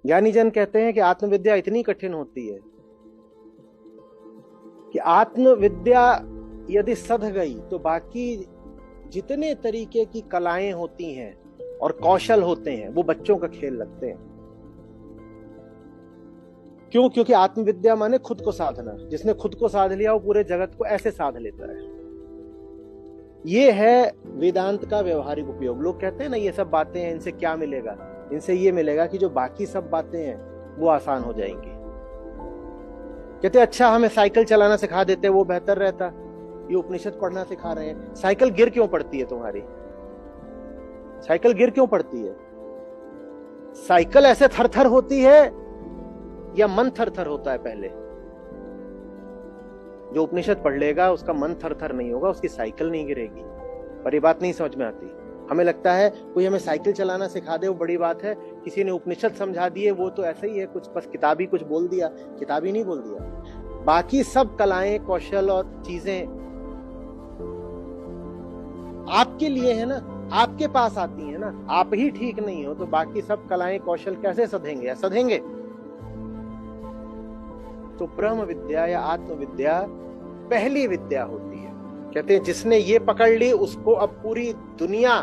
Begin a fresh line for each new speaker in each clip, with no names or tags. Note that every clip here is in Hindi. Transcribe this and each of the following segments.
ज्ञानी जन कहते हैं कि आत्मविद्या इतनी कठिन होती है कि आत्मविद्या यदि सध गई तो बाकी जितने तरीके की कलाएं होती हैं और कौशल होते हैं वो बच्चों का खेल लगते हैं। क्यों? क्योंकि आत्मविद्या माने खुद को साधना। जिसने खुद को साध लिया वो पूरे जगत को ऐसे साध लेता है। ये है वेदांत का व्यवहारिक उपयोग। लोग कहते हैं ना ये सब बातें हैं, इनसे क्या मिलेगा? इनसे ये मिलेगा कि जो बाकी सब बातें हैं वो आसान हो जाएंगी। कहते अच्छा हमें साइकिल चलाना सिखा देते वो बेहतर रहता। ये उपनिषद पढ़ना सिखा रहे हैं। साइकिल गिर क्यों पड़ती है तुम्हारी? साइकिल गिर क्यों पड़ती है? साइकिल ऐसे थरथर होती है या मन थरथर होता है? पहले जो उपनिषद पढ़ लेगा उसका मन थरथर नहीं होगा, उसकी साइकिल नहीं गिरेगी। पर ये बात नहीं समझ में आती। हमें लगता है कोई हमें साइकिल चलाना सिखा दे वो बड़ी बात है। किसी ने उपनिषद समझा दिए वो तो ऐसा ही है, कुछ बस किताबी कुछ बोल दिया। किताबी नहीं बोल दिया। बाकी सब कलाएं, कौशल और चीजें आपके लिए है ना, आपके पास आती है ना। आप ही ठीक नहीं हो तो बाकी सब कलाएं, कौशल कैसे सधेंगे या सधेंगे? तो ब्रह्म विद्या या आत्मविद्या पहली विद्या होती है। कहते हैं जिसने ये पकड़ ली उसको अब पूरी दुनिया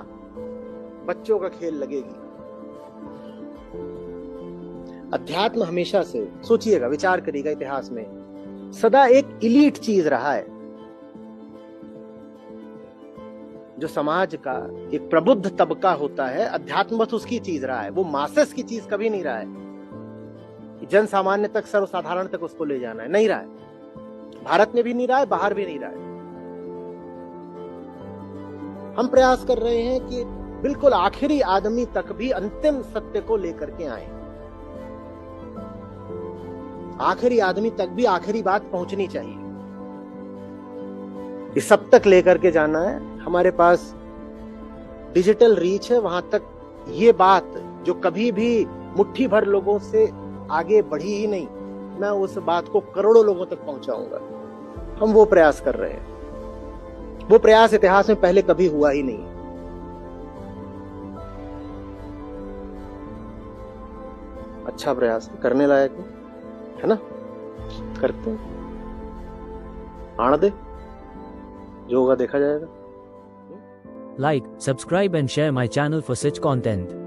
बच्चों का खेल लगेगी। अध्यात्म हमेशा से, सोचिएगा, विचार करिएगा, इतिहास में सदा एक इलीट चीज रहा है। जो समाज का एक प्रबुद्ध तबका होता है, अध्यात्म बस उसकी चीज रहा है। वो मासेस की चीज कभी नहीं रहा है। जन सामान्य तक, सर्वसाधारण तक उसको ले जाना है, नहीं रहा है। भारत में भी नहीं रहा है, बाहर भी नहीं रहा है। हम प्रयास कर रहे हैं कि बिल्कुल आखिरी आदमी तक भी अंतिम सत्य को लेकर के आए। आखिरी आदमी तक भी आखिरी बात पहुंचनी चाहिए। ये सब तक लेकर के जाना है। हमारे पास डिजिटल रीच है, वहां तक ये बात जो कभी भी मुट्ठी भर लोगों से आगे बढ़ी ही नहीं, मैं उस बात को करोड़ों लोगों तक पहुंचाऊंगा। हम वो प्रयास कर रहे हैं। वो प्रयास इतिहास में पहले कभी हुआ ही नहीं। अच्छा प्रयास करने लायक है ना? करते हैं, आने दे, जो होगा देखा जाएगा।
Like, subscribe and share my channel for such content.